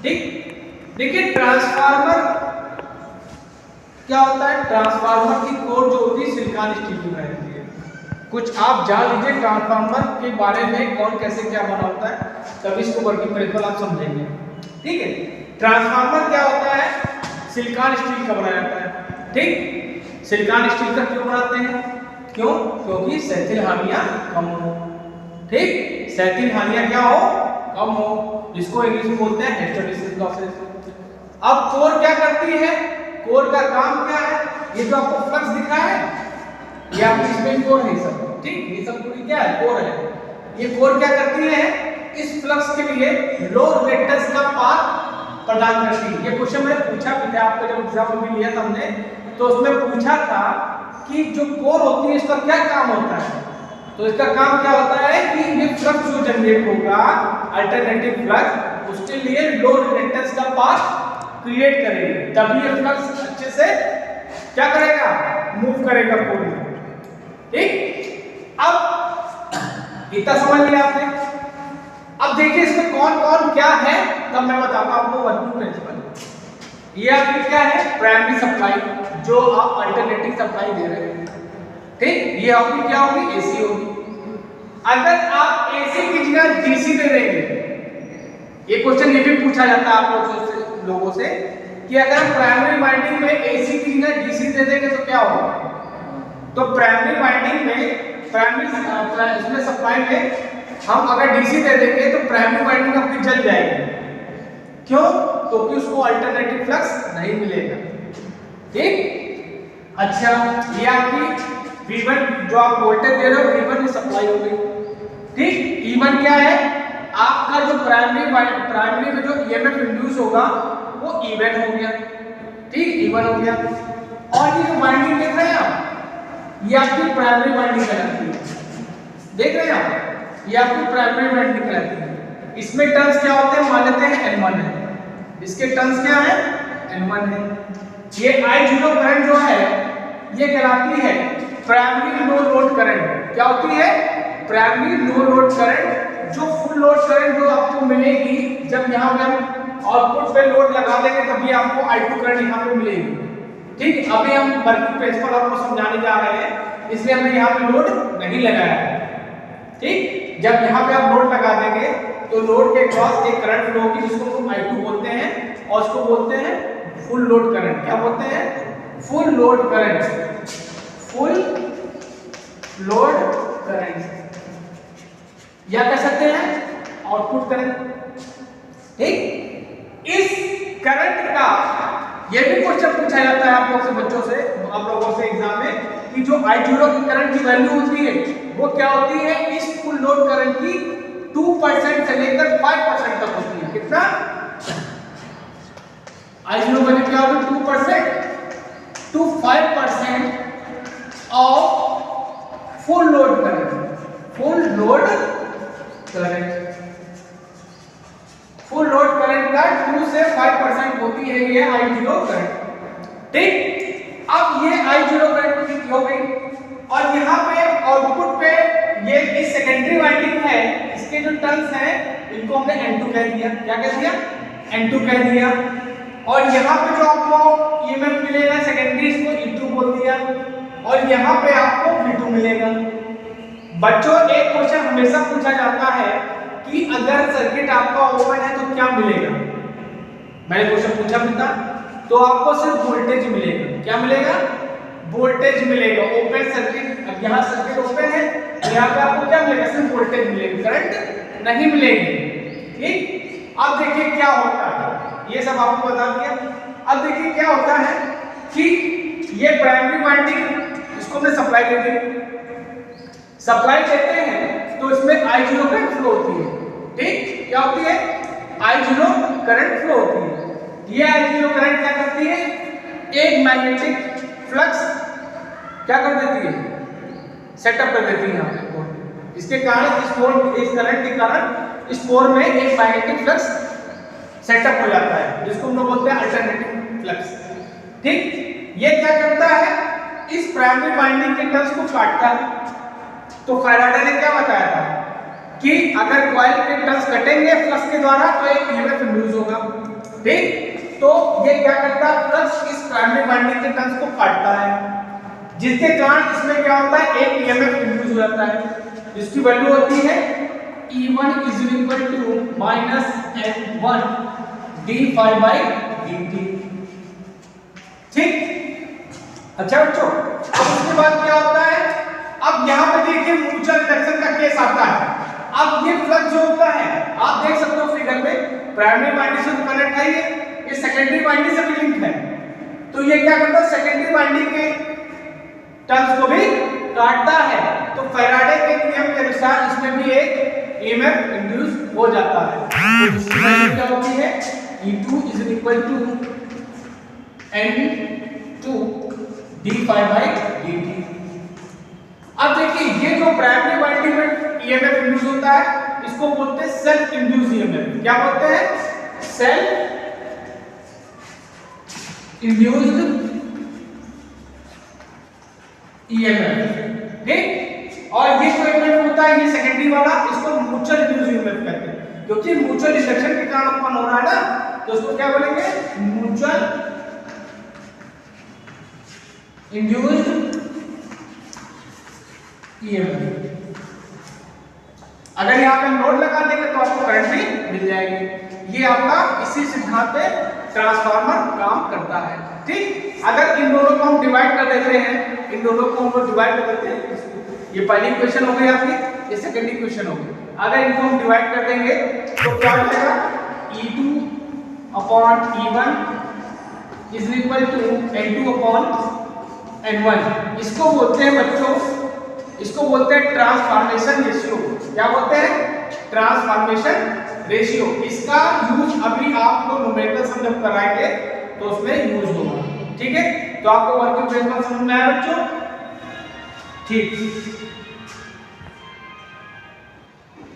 ठीक। देखिए ट्रांसफार्मर क्या होता है, ट्रांसफार्मर की कोर जो होती है सिलिकॉन स्टील की बनती है। कुछ आप जान लीजिए ट्रांसफार्मर के बारे में कौन कैसे क्या बना होता है, तभी इसको वर्किंग प्रिंसिपल आप समझेंगे। ठीक है, ट्रांसफार्मर क्या होता है, सिलिकॉन स्टील का बनाया जाता है। ठीक, सिलिकॉन स्टील का क्यों बनाते हैं, क्यों, क्योंकि क्षैतिज हानियां कम हो। ठीक, क्षैतिज हानियां क्या हो, कम हो, जिसको इंग्लिश में बोलते हैं हिस्टैरिसीस लॉसेस। अब कोर क्या करती है, कोर का काम क्या है, ये जो आपको फ्लक्स दिख रहा है, ये आपकी इसमें कोर है सब। ठीक, ये सब पूरी क्या है, कोर है। ये कोर क्या करती है, इस फ्लक्स के लिए लो रिएक्टेंस का पाथ प्रदान करती है। ये क्वेश्चन मैंने पूछा भी था आपको जब एग्जाम में लिया था हमने, तो उसमें पूछा था कि जो कोर होती है इसका क्या काम होता है। तो इसका काम क्या होता है कि ये फ्लक्स जो जनरेट होगा अल्टरनेटिव फ्लक्स, उसके लिए लो रिएक्टेंस का पाथ क्रिएट करेगी, तभी ये फ्लक्स अच्छे से क्या करेगा, मूव करेगा कोर में। ठीक, अब इतना समझ लिया आपने। अब देखिए इसमें कौन कौन क्या है, तब मैं बताता हूं आपको वर्किंग प्रिंसिपल। ये आपकी क्या है, प्राइमरी सप्लाई, जो आप अल्टरनेटिव सप्लाई दे रहे हैं। ठीक, ये आपकी क्या होगी, एसी होगी। अगर आप एसी की जगह डीसी दे देंगे, ये क्वेश्चन ये भी पूछा जाता है आप लोगों से कि अगर हम प्राइमरी वाइंडिंग में एसी की जगह डीसी दे देंगे तो क्या होगा। तो प्राइमरी वाइंडिंग में, प्राइमरी इसमें सप्लाई में हम अगर डीसी दे देंगे तो प्राइमरी वाइंडिंग आपकी जल जाएगी। क्यों, क्योंकि उसको अल्टरनेटिव फ्लक्स नहीं मिलेगा। ठीक, अच्छा, ये आपकी V1 जो आप वोल्टेज दे रहे हो, V1 की सप्लाई हो गई। ठीक, E1 क्या है, आपका जो प्राइमरी में जो ईएमएफ इंड्यूस होगा वो E1 हो गया। ठीक, E1 हो गया। और ये जो वाइंडिंग देख रहे हैं आप, ये आपकी प्राइमरी वाइंडिंग कहलाती है। देख रहे हैं आप, ये आपकी प्राइमरी वाइंडिंग कहलाती है। इसमें टर्न्स क्या होते हैं, मान लेते हैं N1 है, इसके टर्न्स क्या है, N1 है। ये I0 करंट जो है ये कहलाती है प्राइमरी नो लोड करंट। क्या होती है, प्राइमरी नो लोड करंट। जो फुल लोड करंट जो आपको मिलेगी जब यहाँ पे हम आउटपुट पे लोड लगा देंगे तभी आपको I2 करंट यहाँ पे मिलेगी। ठीक, अभी हम वर्किंग प्रिंसिपल आपको समझाने जा रहे हैं, इसलिए हमने यहाँ पे लोड नहीं लगाया है। ठीक, जब यहाँ पे आप लोड लगा देंगे तो लोड के क्रॉस एक करंट फ्लो होगी जिसको हम I2 बोलते हैं, और उसको बोलते हैं फुल लोड करंट। क्या बोलते हैं, full load current, full load current, या कह सकते हैं आउटपुट करंट। ठीक, इस करंट का ये भी क्वेश्चन पूछा जाता है आप लोग से, बच्चों से, आप लोगों से एग्जाम में, कि जो I0 की करंट की वैल्यू होती है वो क्या होती है, इस फुल लोड करंट की 2% से लेकर 5% तक होती है। कितना, I0 वैल्यू क्या होगी, 2% to 5% of full load current. Full load current, full load current का 2 से 5% होती है ये I0 करंट। ठीक, अब ये I0 करंट की हो गई, और यहाँ पे आउटपुट पे ये इस सेकेंडरी वाइंडिंग है, इसके जो टर्न्स हैं इनको हमने N2 कह दिया। क्या कह दिया, N2 कह दिया। और यहाँ पे जो आपको ईएमएफ मिलेगा सेकेंडरी, इसको E2 बोल दिया, और यहाँ पे आपको V2 मिलेगा। बच्चों एक क्वेश्चन हमेशा पूछा जाता है कि अगर सर्किट आपका ओपन है तो क्या मिलेगा। मैंने क्वेश्चन पूछा भी था, तो आपको सिर्फ वोल्टेज मिलेगा। क्या मिलेगा, वोल्टेज मिलेगा। ओपन सर्किट, अब यहाँ सर्किट ओपन है, यहाँ पे आपको क्या मिलेगा, सिर्फ वोल्टेज मिलेगी, करंट नहीं मिलेगी। ठीक, अब देखिए क्या होता है, ये सब आपको बता दिया। अब देखिए क्या होता है कि ये प्राइमरी वाइंडिंग, इसको हमने सप्लाई दे दी, सप्लाई देते हैं तो इसमें I0 करंट फ्लो होती है। ठीक, क्या होती है, I0 करंट फ्लो होती है। ये I0 करंट क्या करती है, एक मैग्नेटिक फ्लक्स क्या कर देती है, सेटअप कर देती है यहाँ पे। इसके कारण इस करंट के कारण इस कोर में एक मैग्नेटिक फ्लक्स सेटअप हो जाता है, जिसको हम लोग बोलते हैं अल्टरनेटिव फ्लक्स। ठीक, ये क्या करता है, इस प्राइमरी वाइंडिंग के टर्न्स को काटता है। तो फैराडे ने क्या बताया था कि अगर कॉइल के टर्न्स कटेंगे फ्लक्स के द्वारा तो एक ईएमएफ इंड्यूस होगा। ठीक। तो ये क्या करता है, फ्लक्स इस प्राइमरी वाइंडिंग के टर्न्स को काटता है, जिसके कारण इसमें क्या होता है, एक ईएमएफ इंड्यूस हो जाता है, जिसकी वैल्यू होती है E1 = -N1 d∅dt। ठीक। अच्छा बच्चों, अब उसके बाद क्या होता है, अब यहाँ पे देखिए म्यूचुअल इंडक्शन का केस आता है। अब ये फ्लक्स जो होता है, आप देख सकते हो फिगर में, प्राइमरी वाइंडिंग से कनेक्ट है, ये सेकेंडरी वाइंडिंग से भी लिंक है। तो ये क्या करता है, सेकेंडरी वाइंडिंग के टर्न्स को भी काटता है। तो फैराडे के नियम के अनुसार इसमें भी एक ईएमएफ इंड्यूस हो जाता है। तो इसकी वैल्यू क्या होती है, E2 = N2 d∅dt। अब देखिए, ये जो प्राइमरी वाइंडिंग में ईएमएफ इंड्यूस होता है, इसको बोलते हैं सेल्फ इंड्यूस ईएमएफ। क्या बोलते हैं, सेल्फ इंड्यूस्ड ईएमएफ। ठीक। और ये जो ईएमएफ होता है, ये सेकेंडरी वाला, इसको म्यूचुअल इंड्यूस ईएमएफ कहते हैं, क्योंकि म्यूचुअल इंडक्शन के कारण उत्पन्न हो रहा है ना, तो उसको क्या बोलेंगे, म्यूचुअल इंड्यूस्ड ईएमएफ। अगर यहाँ पे नोड लगा देंगे तो आपको करंट भी मिल जाएगी। ये आपका इसी सिद्धांत पे ट्रांसफार्मर काम करता है। ठीक। अगर इन दोनों को हम डिवाइड कर देते हैं, इन दोनों को हम डिवाइड कर देते हैं, ये पहली इक्वेशन हो गई आपकी, ये सेकंड इक्वेशन हो गई। अगर इनको हम डिवाइड कर देंगे तो क्या हो जाएगा, E2/E1 = N2/N1। इसको बोलते हैं बच्चों, इसको बोलते हैं ट्रांसफॉर्मेशन रेशियो। क्या बोलते हैं, ट्रांसफॉर्मेशन रेशियो। इसका यूज अभी आपको न्यूमेरिकल सम जब कराएंगे तो उसमें यूज होगा। ठीक है, तो आपको वर्किंग प्रिंसिपल समझ में आया बच्चों। ठीक।